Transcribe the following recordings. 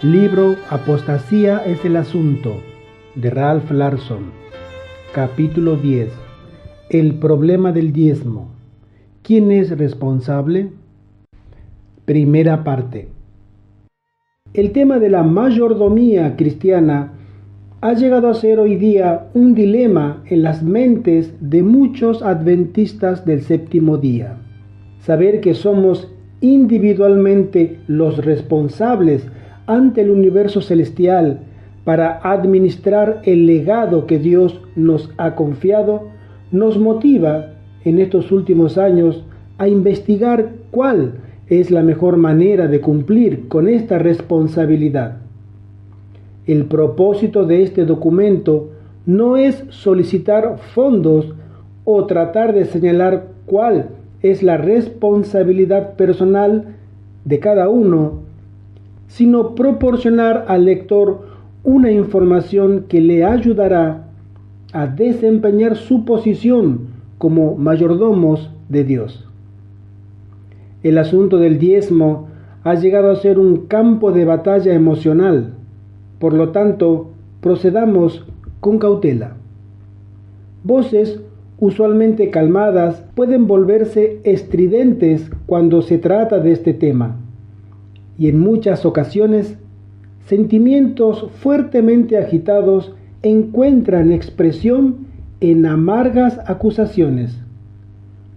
Libro Apostasía es el asunto, de Ralph Larson. Capítulo 10. El problema del diezmo. ¿Quién es responsable? Primera parte. El tema de la mayordomía cristiana ha llegado a ser hoy día un dilema en las mentes de muchos adventistas del séptimo día. Saber que somos individualmente los responsables ante el universo celestial para administrar el legado que Dios nos ha confiado, nos motiva en estos últimos años a investigar cuál es la mejor manera de cumplir con esta responsabilidad. El propósito de este documento no es solicitar fondos o tratar de señalar cuál es la responsabilidad personal de cada uno, sino proporcionar al lector una información que le ayudará a desempeñar su posición como mayordomos de Dios. El asunto del diezmo ha llegado a ser un campo de batalla emocional, por lo tanto, procedamos con cautela. Voces usualmente calmadas pueden volverse estridentes cuando se trata de este tema. Y en muchas ocasiones, sentimientos fuertemente agitados encuentran expresión en amargas acusaciones.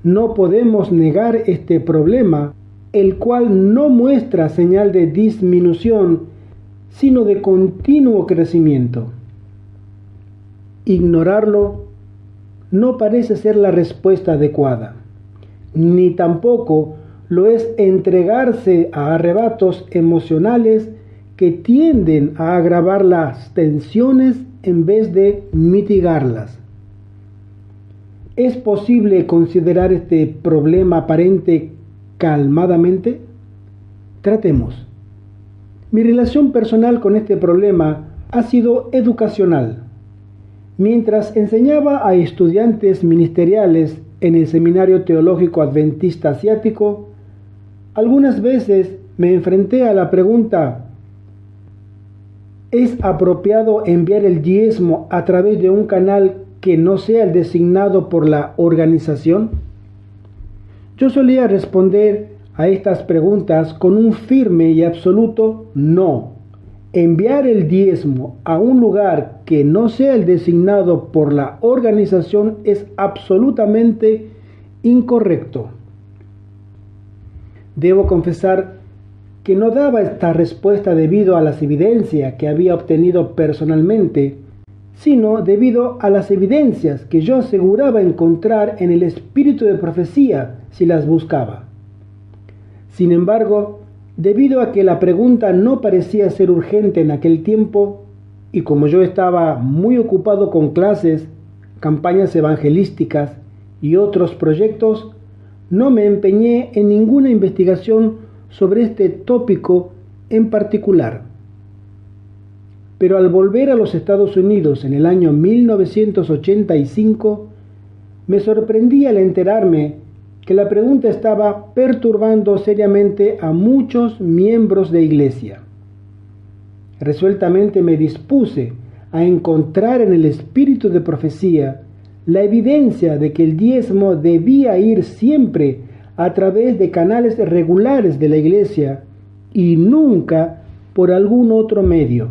No podemos negar este problema, el cual no muestra señal de disminución, sino de continuo crecimiento. Ignorarlo no parece ser la respuesta adecuada, ni tampoco lo es entregarse a arrebatos emocionales que tienden a agravar las tensiones en vez de mitigarlas. ¿Es posible considerar este problema aparente calmadamente? Tratemos. Mi relación personal con este problema ha sido educacional. Mientras enseñaba a estudiantes ministeriales en el Seminario Teológico Adventista Asiático, algunas veces me enfrenté a la pregunta: ¿es apropiado enviar el diezmo a través de un canal que no sea el designado por la organización? Yo solía responder a estas preguntas con un firme y absoluto no. Enviar el diezmo a un lugar que no sea el designado por la organización es absolutamente incorrecto. Debo confesar que no daba esta respuesta debido a las evidencias que había obtenido personalmente, sino debido a las evidencias que yo aseguraba encontrar en el espíritu de profecía si las buscaba. Sin embargo, debido a que la pregunta no parecía ser urgente en aquel tiempo, y como yo estaba muy ocupado con clases, campañas evangelísticas y otros proyectos, no me empeñé en ninguna investigación sobre este tópico en particular. Pero al volver a los Estados Unidos en el año 1985, me sorprendí al enterarme que la pregunta estaba perturbando seriamente a muchos miembros de iglesia. Resueltamente me dispuse a encontrar en el espíritu de profecía la evidencia de que el diezmo debía ir siempre a través de canales regulares de la iglesia y nunca por algún otro medio.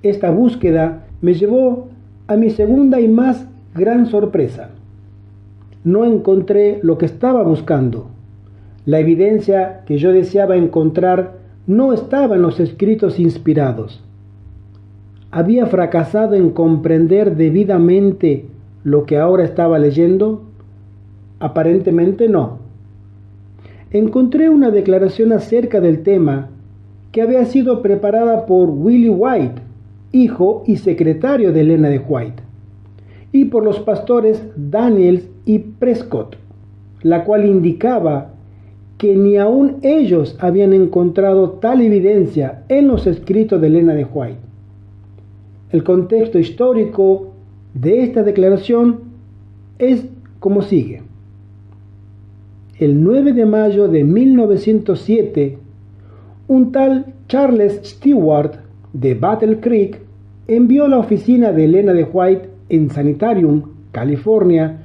Esta búsqueda me llevó a mi segunda y más gran sorpresa. No encontré lo que estaba buscando. La evidencia que yo deseaba encontrar no estaba en los escritos inspirados. ¿Había fracasado en comprender debidamente lo que ahora estaba leyendo? Aparentemente no. Encontré una declaración acerca del tema que había sido preparada por Willie White, hijo y secretario de Elena de White, y por los pastores Daniels y Prescott, la cual indicaba que ni aun ellos habían encontrado tal evidencia en los escritos de Elena de White. El contexto histórico de esta declaración es como sigue. El 9 de mayo de 1907, un tal Charles Stewart de Battle Creek envió a la oficina de Elena de White en Sanitarium, California,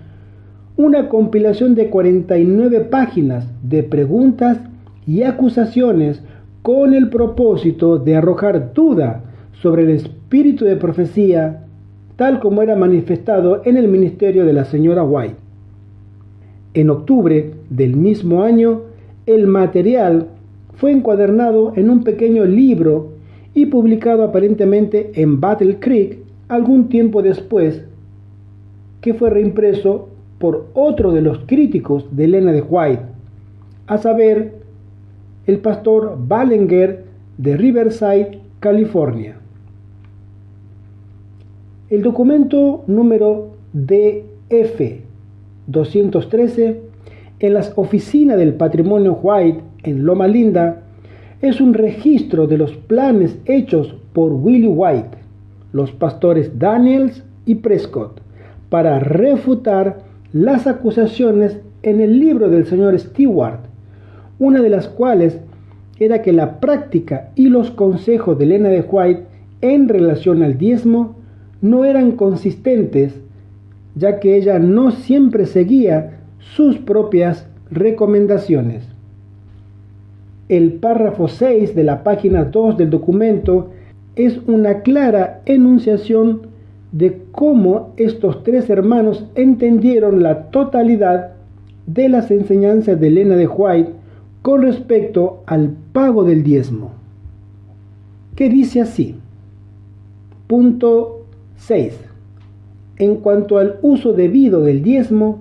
una compilación de 49 páginas de preguntas y acusaciones con el propósito de arrojar duda sobre el espíritu de profecía tal como era manifestado en el ministerio de la señora White. En octubre del mismo año, el material fue encuadernado en un pequeño libro y publicado aparentemente en Battle Creek algún tiempo después, que fue reimpreso por otro de los críticos de Elena de White, a saber, el pastor Ballenger de Riverside, California. El documento número DF 213 en las oficinas del Patrimonio White en Loma Linda es un registro de los planes hechos por Willie White, los pastores Daniels y Prescott, para refutar las acusaciones en el libro del señor Stewart, una de las cuales era que la práctica y los consejos de Elena de White en relación al diezmo no eran consistentes, ya que ella no siempre seguía sus propias recomendaciones. El párrafo 6 de la página 2 del documento es una clara enunciación de cómo estos tres hermanos entendieron la totalidad de las enseñanzas de Elena de White con respecto al pago del diezmo, que dice así: punto 6. En cuanto al uso debido del diezmo,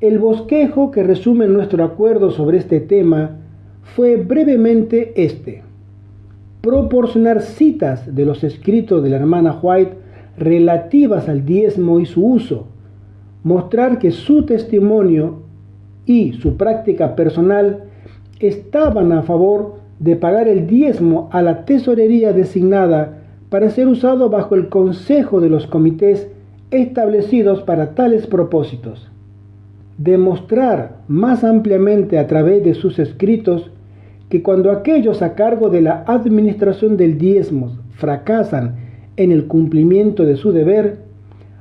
el bosquejo que resume nuestro acuerdo sobre este tema fue brevemente este: proporcionar citas de los escritos de la hermana White relativas al diezmo y su uso, mostrar que su testimonio y su práctica personal estaban a favor de pagar el diezmo a la tesorería designada para ser usado bajo el consejo de los comités establecidos para tales propósitos. Demostrar más ampliamente a través de sus escritos que cuando aquellos a cargo de la administración del diezmo fracasan en el cumplimiento de su deber,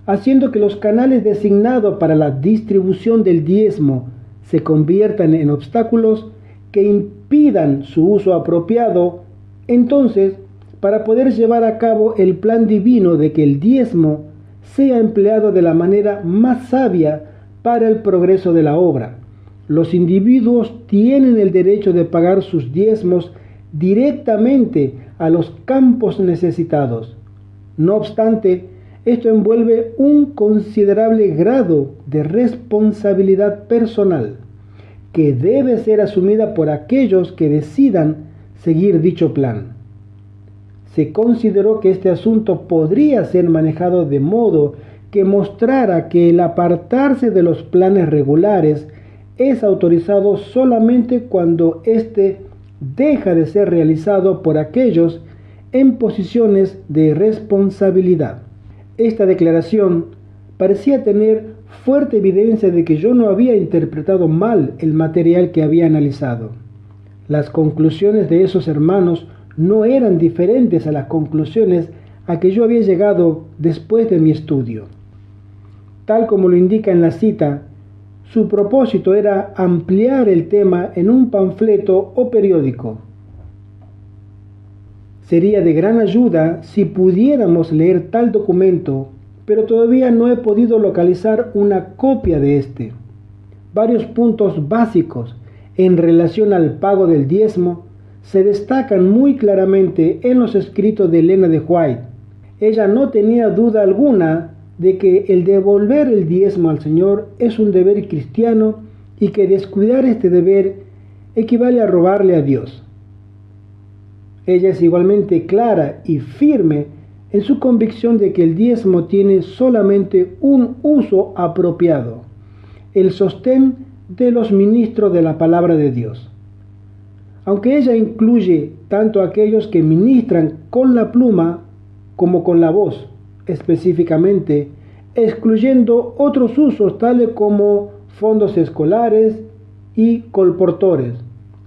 haciendo que los canales designados para la distribución del diezmo se conviertan en obstáculos que impidan su uso apropiado, entonces, para poder llevar a cabo el plan divino de que el diezmo sea empleado de la manera más sabia para el progreso de la obra, los individuos tienen el derecho de pagar sus diezmos directamente a los campos necesitados. No obstante, esto envuelve un considerable grado de responsabilidad personal que debe ser asumida por aquellos que decidan seguir dicho plan. Se consideró que este asunto podría ser manejado de modo que mostrara que el apartarse de los planes regulares es autorizado solamente cuando éste deja de ser realizado por aquellos en posiciones de responsabilidad. Esta declaración parecía tener fuerte evidencia de que yo no había interpretado mal el material que había analizado. Las conclusiones de esos hermanos no eran diferentes a las conclusiones a que yo había llegado después de mi estudio. Tal como lo indica en la cita, su propósito era ampliar el tema en un panfleto o periódico. Sería de gran ayuda si pudiéramos leer tal documento, pero todavía no he podido localizar una copia de este. Varios puntos básicos en relación al pago del diezmo se destacan muy claramente en los escritos de Elena de White. Ella no tenía duda alguna de que el devolver el diezmo al Señor es un deber cristiano y que descuidar este deber equivale a robarle a Dios. Ella es igualmente clara y firme en su convicción de que el diezmo tiene solamente un uso apropiado: el sostén de los ministros de la palabra de Dios. Aunque ella incluye tanto aquellos que ministran con la pluma como con la voz, específicamente excluyendo otros usos tales como fondos escolares y colportores,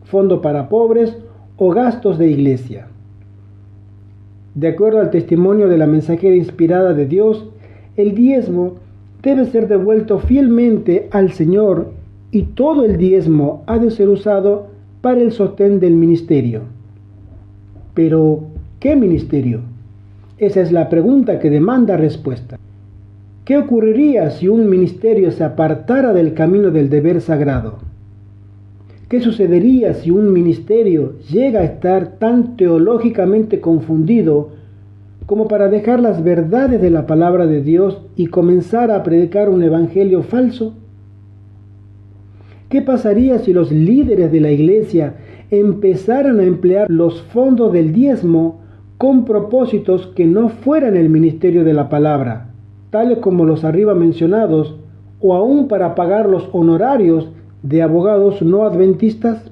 fondo para pobres o gastos de iglesia. De acuerdo al testimonio de la mensajera inspirada de Dios, el diezmo debe ser devuelto fielmente al Señor y todo el diezmo ha de ser usado para el sostén del ministerio. Pero, ¿qué ministerio? Esa es la pregunta que demanda respuesta. ¿Qué ocurriría si un ministerio se apartara del camino del deber sagrado? ¿Qué sucedería si un ministerio llega a estar tan teológicamente confundido como para dejar las verdades de la palabra de Dios y comenzar a predicar un evangelio falso? ¿Qué pasaría si los líderes de la iglesia empezaran a emplear los fondos del diezmo con propósitos que no fueran el ministerio de la palabra, tales como los arriba mencionados, o aún para pagar los honorarios de abogados no adventistas?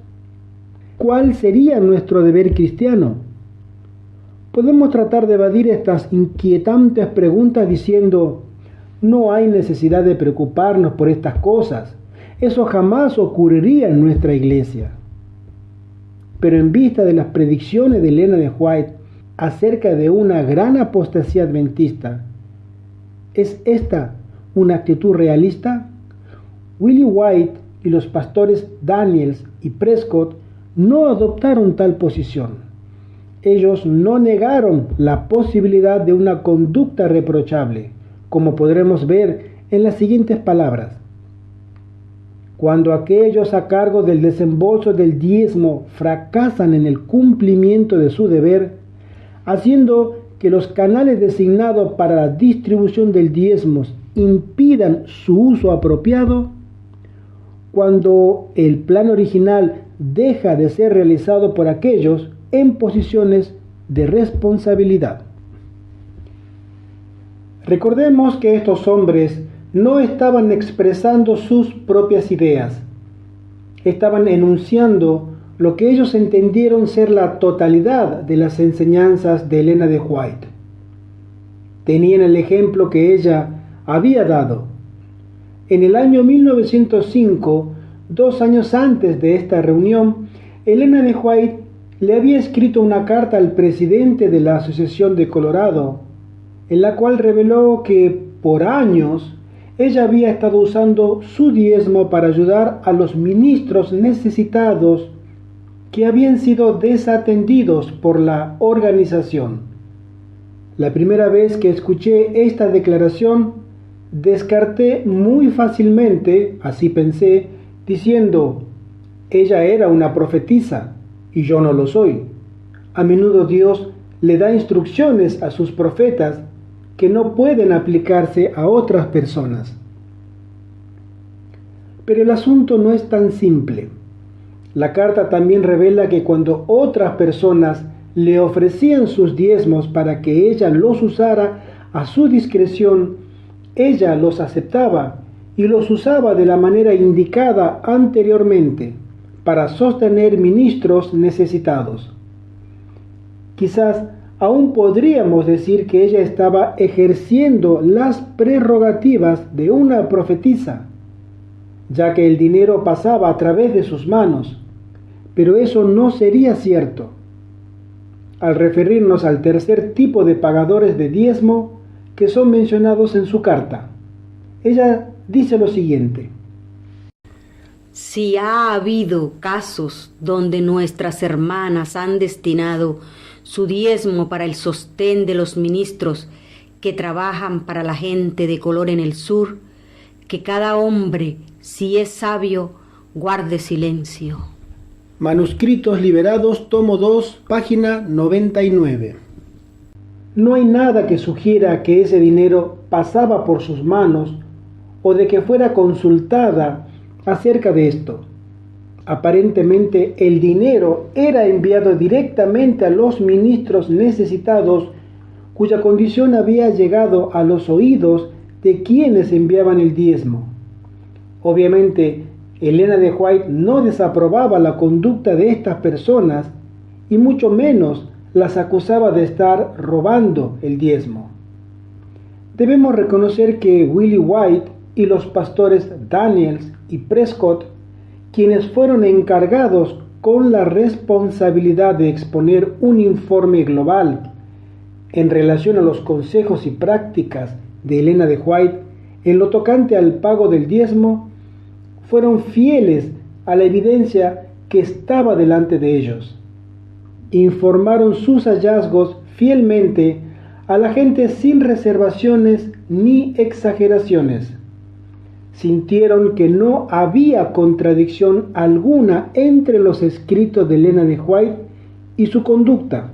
¿Cuál sería nuestro deber cristiano? Podemos tratar de evadir estas inquietantes preguntas diciendo: no hay necesidad de preocuparnos por estas cosas, eso jamás ocurriría en nuestra iglesia. Pero en vista de las predicciones de Elena de White acerca de una gran apostasía adventista, ¿es esta una actitud realista? Willie White y los pastores Daniels y Prescott no adoptaron tal posición. Ellos no negaron la posibilidad de una conducta reprochable, como podremos ver en las siguientes palabras. Cuando aquellos a cargo del desembolso del diezmo fracasan en el cumplimiento de su deber, haciendo que los canales designados para la distribución del diezmo impidan su uso apropiado, cuando el plan original deja de ser realizado por aquellos en posiciones de responsabilidad. Recordemos que estos hombres no estaban expresando sus propias ideas, estaban enunciando lo que ellos entendieron ser la totalidad de las enseñanzas de Elena de White. Tenían el ejemplo que ella había dado. En el año 1905, 2 años antes de esta reunión, Elena de White le había escrito una carta al presidente de la Asociación de Colorado, en la cual reveló que por años ella había estado usando su diezmo para ayudar a los ministros necesitados que habían sido desatendidos por la organización. La primera vez que escuché esta declaración, descarté muy fácilmente, así pensé, diciendo: ella era una profetisa y yo no lo soy. A menudo Dios le da instrucciones a sus profetas que no pueden aplicarse a otras personas. Pero el asunto no es tan simple. La carta también revela que cuando otras personas le ofrecían sus diezmos para que ella los usara a su discreción, ella los aceptaba y los usaba de la manera indicada anteriormente para sostener ministros necesitados. Quizás aún podríamos decir que ella estaba ejerciendo las prerrogativas de una profetisa, ya que el dinero pasaba a través de sus manos, pero eso no sería cierto. Al referirnos al tercer tipo de pagadores de diezmo que son mencionados en su carta, ella dice lo siguiente: si ha habido casos donde nuestras hermanas han destinado su diezmo para el sostén de los ministros que trabajan para la gente de color en el sur, que cada hombre, si es sabio, guarde silencio. Manuscritos Liberados, tomo 2, página 99. No hay nada que sugiera que ese dinero pasaba por sus manos o de que fuera consultada acerca de esto. Aparentemente el dinero era enviado directamente a los ministros necesitados cuya condición había llegado a los oídos de quienes enviaban el diezmo. Obviamente, Elena de White no desaprobaba la conducta de estas personas y mucho menos las acusaba de estar robando el diezmo. Debemos reconocer que Willie White y los pastores Daniels y Prescott, quienes fueron encargados con la responsabilidad de exponer un informe global en relación a los consejos y prácticas de Elena de White en lo tocante al pago del diezmo, fueron fieles a la evidencia que estaba delante de ellos. Informaron sus hallazgos fielmente a la gente sin reservaciones ni exageraciones. Sintieron que no había contradicción alguna entre los escritos de Elena de White y su conducta.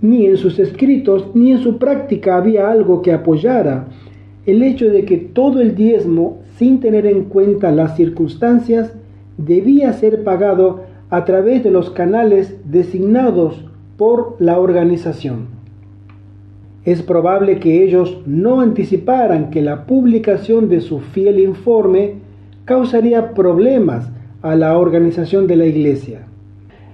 Ni en sus escritos ni en su práctica había algo que apoyara el hecho de que todo el diezmo, sin tener en cuenta las circunstancias, debía ser pagado a través de los canales designados por la organización. Es probable que ellos no anticiparan que la publicación de su fiel informe causaría problemas a la organización de la Iglesia.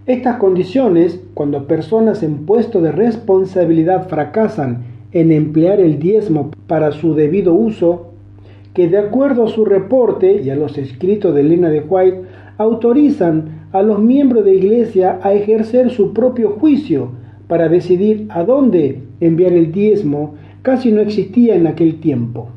Estas condiciones, cuando personas en puesto de responsabilidad fracasan en emplear el diezmo para su debido uso, que de acuerdo a su reporte y a los escritos de Elena de White, autorizan a los miembros de Iglesia a ejercer su propio juicio para decidir a dónde enviar el diezmo, casi no existía en aquel tiempo.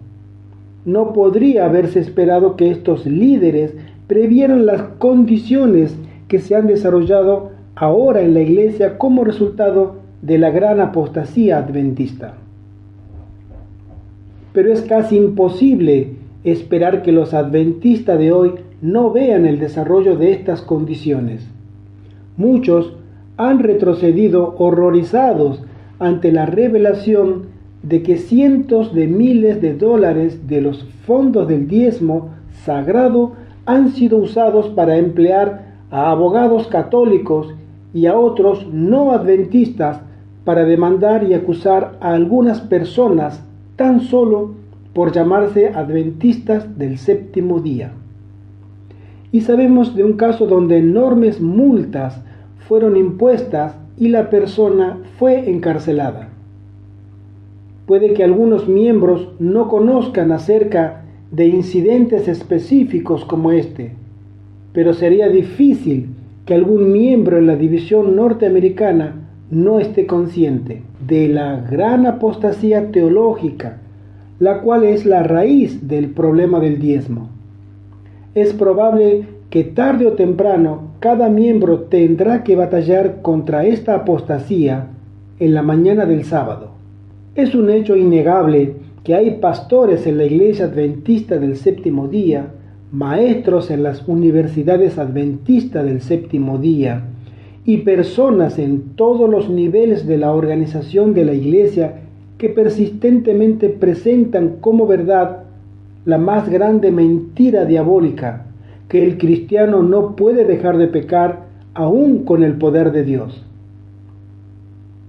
No podría haberse esperado que estos líderes previeran las condiciones que se han desarrollado ahora en la Iglesia como resultado de la gran apostasía adventista. Pero es casi imposible esperar que los adventistas de hoy no vean el desarrollo de estas condiciones. Muchos han retrocedido horrorizados ante la revelación de que cientos de miles de dólares de los fondos del diezmo sagrado han sido usados para emplear a abogados católicos y a otros no adventistas para demandar y acusar a algunas personas tan solo por llamarse adventistas del séptimo día. Y sabemos de un caso donde enormes multas fueron impuestas y la persona fue encarcelada. Puede que algunos miembros no conozcan acerca de incidentes específicos como este, pero sería difícil que algún miembro en la división norteamericana no esté consciente de la gran apostasía teológica, la cual es la raíz del problema del diezmo. Es probable que tarde o temprano cada miembro tendrá que batallar contra esta apostasía en la mañana del sábado. Es un hecho innegable que hay pastores en la Iglesia Adventista del Séptimo Día, maestros en las universidades adventistas del Séptimo Día y personas en todos los niveles de la organización de la Iglesia que persistentemente presentan como verdad la más grande mentira diabólica, que el cristiano no puede dejar de pecar aún con el poder de Dios.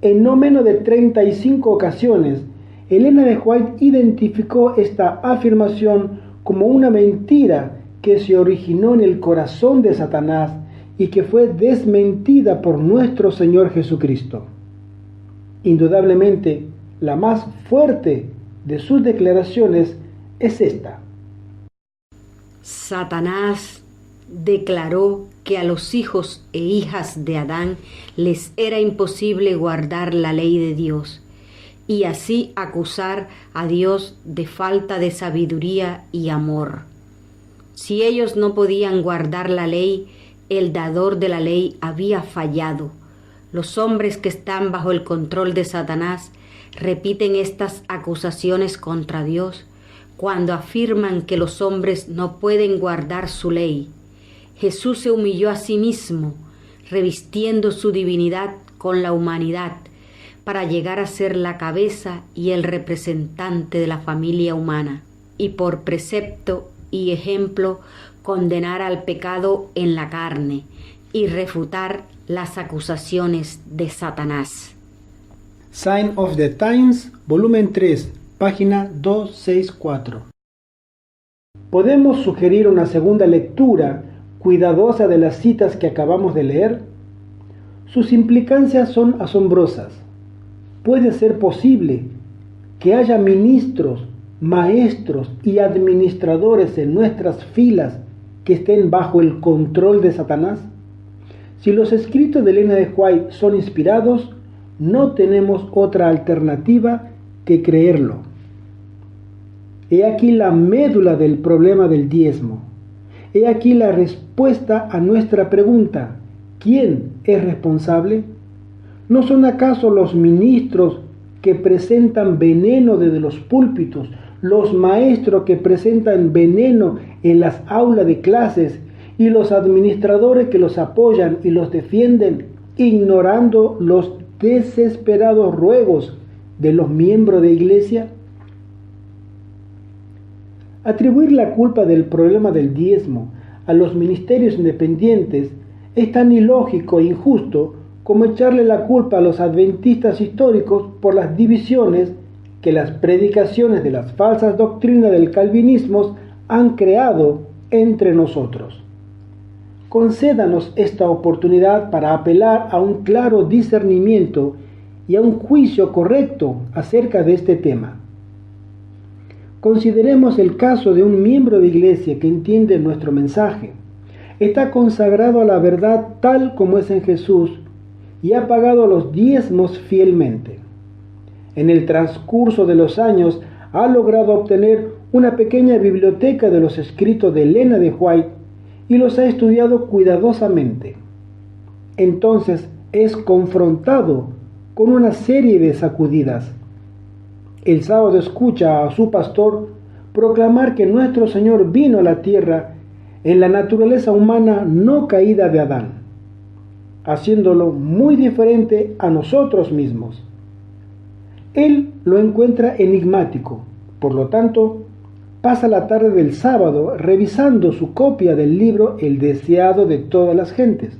En no menos de 35 ocasiones, Elena de White identificó esta afirmación como una mentira que se originó en el corazón de Satanás y que fue desmentida por nuestro Señor Jesucristo. Indudablemente, la más fuerte de sus declaraciones es esta. Satanás declaró que a los hijos e hijas de Adán les era imposible guardar la ley de Dios y así acusar a Dios de falta de sabiduría y amor. Si ellos no podían guardar la ley, el dador de la ley había fallado. Los hombres que están bajo el control de Satanás repiten estas acusaciones contra Dios cuando afirman que los hombres no pueden guardar su ley. Jesús se humilló a sí mismo, revistiendo su divinidad con la humanidad, para llegar a ser la cabeza y el representante de la familia humana, y por precepto y ejemplo condenar al pecado en la carne y refutar las acusaciones de Satanás. Sign of the Times, volumen 3, página 264. ¿Podemos sugerir una segunda lectura cuidadosa de las citas que acabamos de leer? Sus implicancias son asombrosas. Puede ser posible que haya ministros, maestros y administradores en nuestras filas que estén bajo el control de Satanás. Si los escritos de Elena de White son inspirados, no tenemos otra alternativa que creerlo. He aquí la médula del problema del diezmo. He aquí la respuesta a nuestra pregunta: ¿quién es responsable? ¿No son acaso los ministros que presentan veneno desde los púlpitos, los maestros que presentan veneno en las aulas de clases y los administradores que los apoyan y los defienden, ignorando los desesperados ruegos de los miembros de iglesia? Atribuir la culpa del problema del diezmo a los ministerios independientes es tan ilógico e injusto como echarle la culpa a los adventistas históricos por las divisiones que las predicaciones de las falsas doctrinas del calvinismo han creado entre nosotros. Concédanos esta oportunidad para apelar a un claro discernimiento y a un juicio correcto acerca de este tema. Consideremos el caso de un miembro de iglesia que entiende nuestro mensaje, está consagrado a la verdad tal como es en Jesús y ha pagado los diezmos fielmente. En el transcurso de los años ha logrado obtener una pequeña biblioteca de los escritos de Elena de White y los ha estudiado cuidadosamente. Entonces es confrontado con una serie de sacudidas. El sábado escucha a su pastor proclamar que nuestro Señor vino a la tierra en la naturaleza humana no caída de Adán, haciéndolo muy diferente a nosotros mismos. Él lo encuentra enigmático, por lo tanto, pasa la tarde del sábado revisando su copia del libro El deseado de todas las gentes,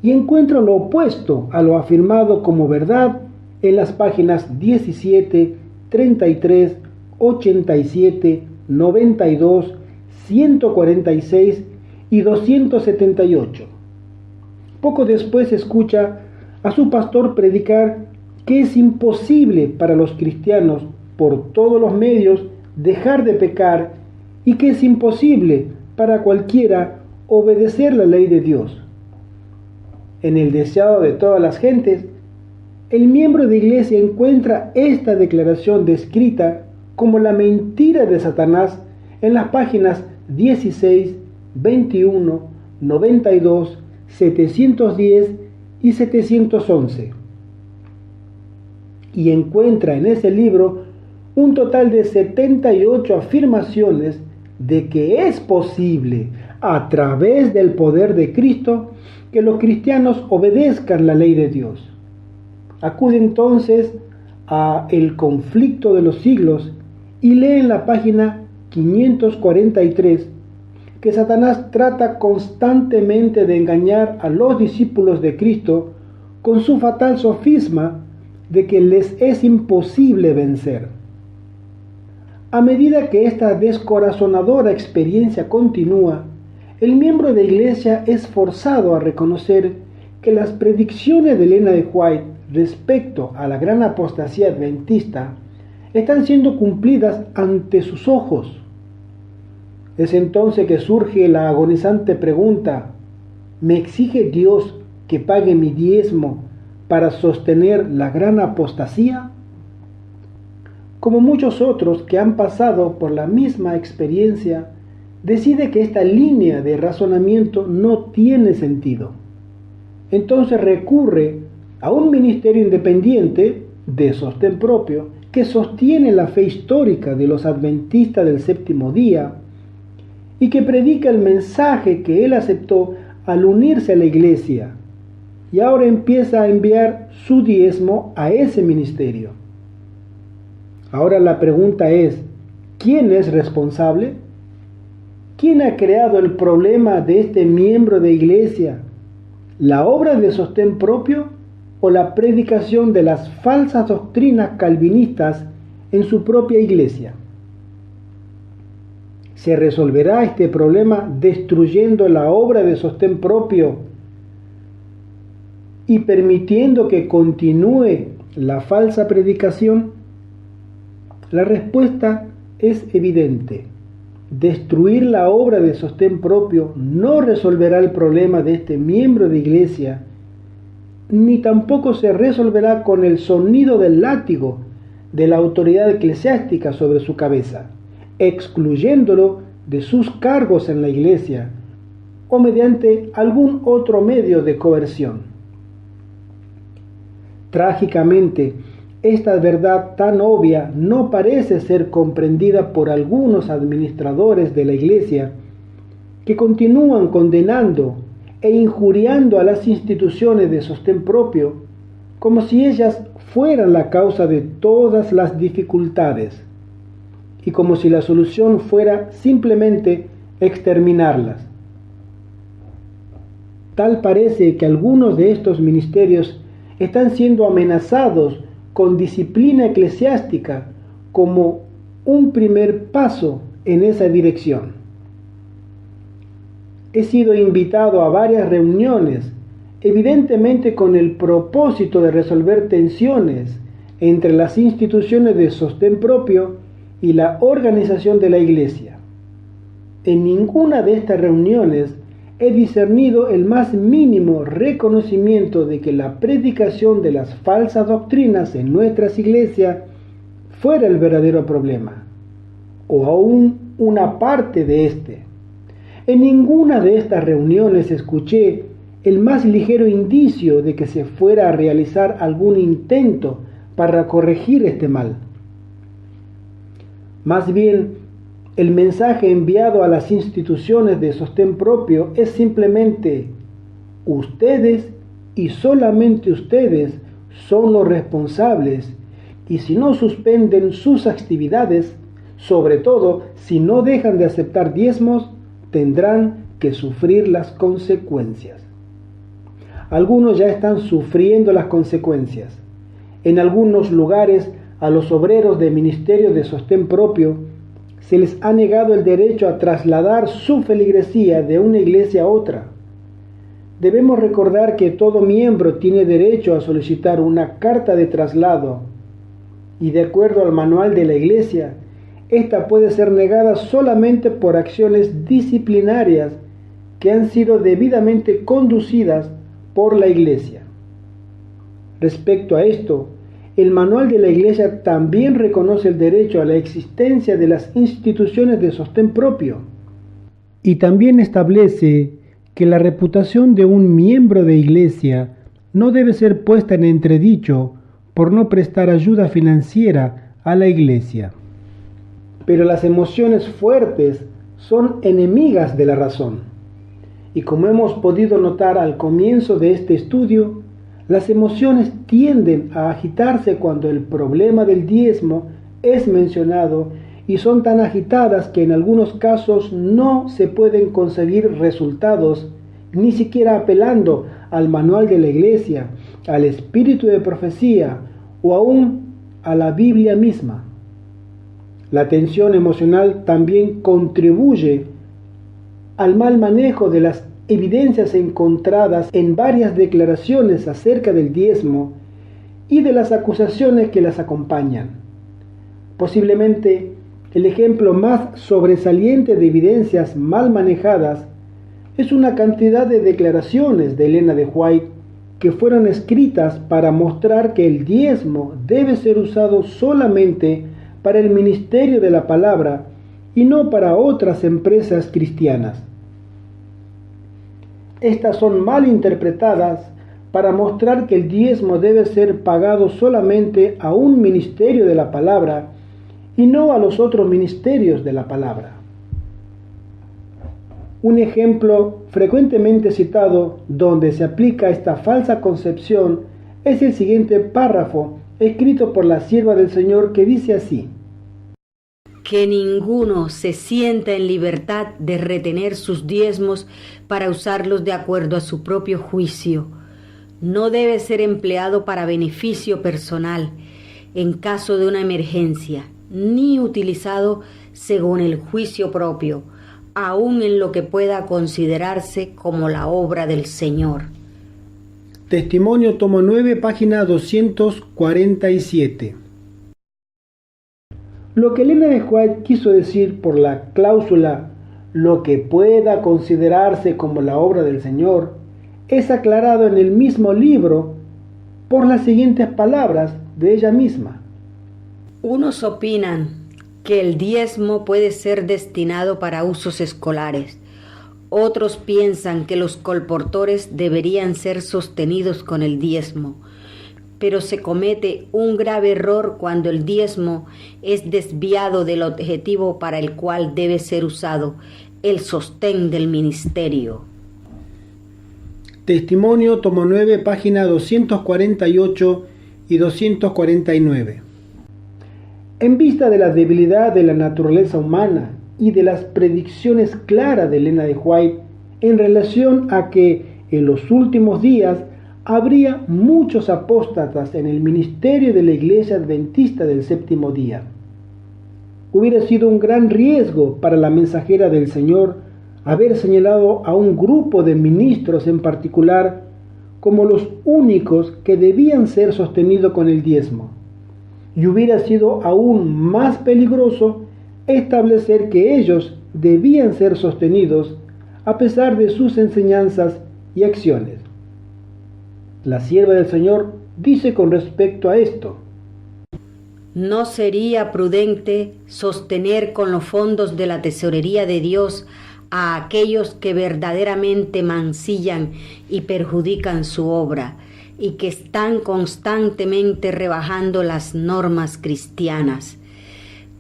y encuentra lo opuesto a lo afirmado como verdad en las páginas 17, 33, 87, 92, 146 y 278. Poco después escucha a su pastor predicar que es imposible para los cristianos por todos los medios dejar de pecar y que es imposible para cualquiera obedecer la ley de Dios. En el deseado de todas las gentes, el miembro de iglesia encuentra esta declaración descrita como la mentira de Satanás en las páginas 16, 21, 92, 710 y 711. Y encuentra en ese libro un total de 78 afirmaciones de que es posible, a través del poder de Cristo, que los cristianos obedezcan la ley de Dios. Acude entonces a El conflicto de los siglos y lee en la página 543 que Satanás trata constantemente de engañar a los discípulos de Cristo con su fatal sofisma de que les es imposible vencer. A medida que esta descorazonadora experiencia continúa, el miembro de iglesia es forzado a reconocer que las predicciones de Elena de White respecto a la gran apostasía adventista están siendo cumplidas ante sus ojos. Es entonces que surge la agonizante pregunta: ¿me exige Dios que pague mi diezmo para sostener la gran apostasía? Como muchos otros que han pasado por la misma experiencia, decide que esta línea de razonamiento no tiene sentido. Entonces recurre a un ministerio independiente de sostén propio que sostiene la fe histórica de los adventistas del séptimo día y que predica el mensaje que él aceptó al unirse a la iglesia, y ahora empieza a enviar su diezmo a ese ministerio. Ahora la pregunta es: ¿quién es responsable? ¿Quién ha creado el problema de este miembro de iglesia? ¿La obra de sostén propio o la predicación de las falsas doctrinas calvinistas en su propia iglesia? ¿Se resolverá este problema destruyendo la obra de sostén propio y permitiendo que continúe la falsa predicación? La respuesta es evidente. destruir la obra de sostén propio no resolverá el problema de este miembro de iglesia, ni tampoco se resolverá con el sonido del látigo de la autoridad eclesiástica sobre su cabeza, excluyéndolo de sus cargos en la iglesia o mediante algún otro medio de coerción. Trágicamente, esta verdad tan obvia no parece ser comprendida por algunos administradores de la iglesia que continúan condenando e injuriando a las instituciones de sostén propio como si ellas fueran la causa de todas las dificultades y como si la solución fuera simplemente exterminarlas. Tal parece que algunos de estos ministerios están siendo amenazados con disciplina eclesiástica como un primer paso en esa dirección. He sido invitado a varias reuniones, evidentemente con el propósito de resolver tensiones entre las instituciones de sostén propio y la organización de la Iglesia. En ninguna de estas reuniones he discernido el más mínimo reconocimiento de que la predicación de las falsas doctrinas en nuestras iglesias fuera el verdadero problema, o aún una parte de este. En ninguna de estas reuniones escuché el más ligero indicio de que se fuera a realizar algún intento para corregir este mal. Más bien, el mensaje enviado a las instituciones de sostén propio es simplemente: ustedes y solamente ustedes son los responsables, y si no suspenden sus actividades, sobre todo si no dejan de aceptar diezmos, tendrán que sufrir las consecuencias. Algunos ya están sufriendo las consecuencias. En algunos lugares, a los obreros de ministerios de sostén propio se les ha negado el derecho a trasladar su feligresía de una iglesia a otra. Debemos recordar que todo miembro tiene derecho a solicitar una carta de traslado y, de acuerdo al manual de la iglesia, esta puede ser negada solamente por acciones disciplinarias que han sido debidamente conducidas por la iglesia. Respecto a esto, el manual de la Iglesia también reconoce el derecho a la existencia de las instituciones de sostén propio y también establece que la reputación de un miembro de Iglesia no debe ser puesta en entredicho por no prestar ayuda financiera a la Iglesia. Pero las emociones fuertes son enemigas de la razón, y como hemos podido notar al comienzo de este estudio, las emociones tienden a agitarse cuando el problema del diezmo es mencionado y son tan agitadas que en algunos casos no se pueden conseguir resultados, ni siquiera apelando al manual de la iglesia, al espíritu de profecía o aún a la Biblia misma. La tensión emocional también contribuye al mal manejo de las evidencias encontradas en varias declaraciones acerca del diezmo y de las acusaciones que las acompañan. Posiblemente el ejemplo más sobresaliente de evidencias mal manejadas es una cantidad de declaraciones de Elena de White que fueron escritas para mostrar que el diezmo debe ser usado solamente para el ministerio de la palabra y no para otras empresas cristianas. Estas son mal interpretadas para mostrar que el diezmo debe ser pagado solamente a un ministerio de la palabra y no a los otros ministerios de la palabra. Un ejemplo frecuentemente citado donde se aplica esta falsa concepción es el siguiente párrafo escrito por la sierva del Señor, que dice así: que ninguno se sienta en libertad de retener sus diezmos para usarlos de acuerdo a su propio juicio. No debe ser empleado para beneficio personal en caso de una emergencia, ni utilizado según el juicio propio, aun en lo que pueda considerarse como la obra del Señor. Testimonio, tomo 9, página 247. Lo que Elena de White quiso decir por la cláusula lo que pueda considerarse como la obra del Señor es aclarado en el mismo libro por las siguientes palabras de ella misma. Unos opinan que el diezmo puede ser destinado para usos escolares. Otros piensan que los colportores deberían ser sostenidos con el diezmo. Pero se comete un grave error cuando el diezmo es desviado del objetivo para el cual debe ser usado, el sostén del ministerio. Testimonio, tomo 9, página 248 y 249. En vista de la debilidad de la naturaleza humana y de las predicciones claras de Elena de White en relación a que en los últimos días habría muchos apóstatas en el ministerio de la Iglesia Adventista del Séptimo Día, hubiera sido un gran riesgo para la mensajera del Señor haber señalado a un grupo de ministros en particular como los únicos que debían ser sostenidos con el diezmo. Y hubiera sido aún más peligroso establecer que ellos debían ser sostenidos a pesar de sus enseñanzas y acciones. La sierva del Señor dice con respecto a esto: ¿no sería prudente sostener con los fondos de la tesorería de Dios a aquellos que verdaderamente mancillan y perjudican su obra y que están constantemente rebajando las normas cristianas?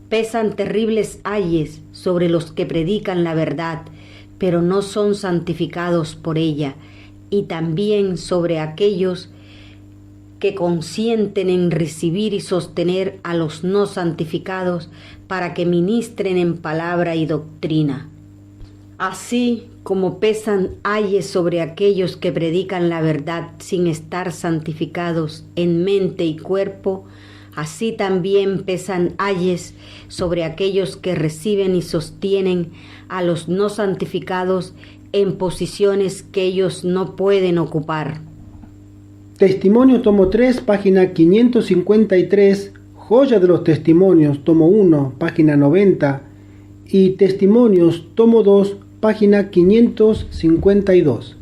Pesan terribles ayes sobre los que predican la verdad, pero no son santificados por ella, y también sobre aquellos que consienten en recibir y sostener a los no santificados para que ministren en palabra y doctrina. Así como pesan ayes sobre aquellos que predican la verdad sin estar santificados en mente y cuerpo, así también pesan ayes sobre aquellos que reciben y sostienen a los no santificados en posiciones que ellos no pueden ocupar. Testimonio, tomo 3, página 553, Joya de los Testimonios, tomo 1, página 90, y Testimonios, tomo 2, página 552.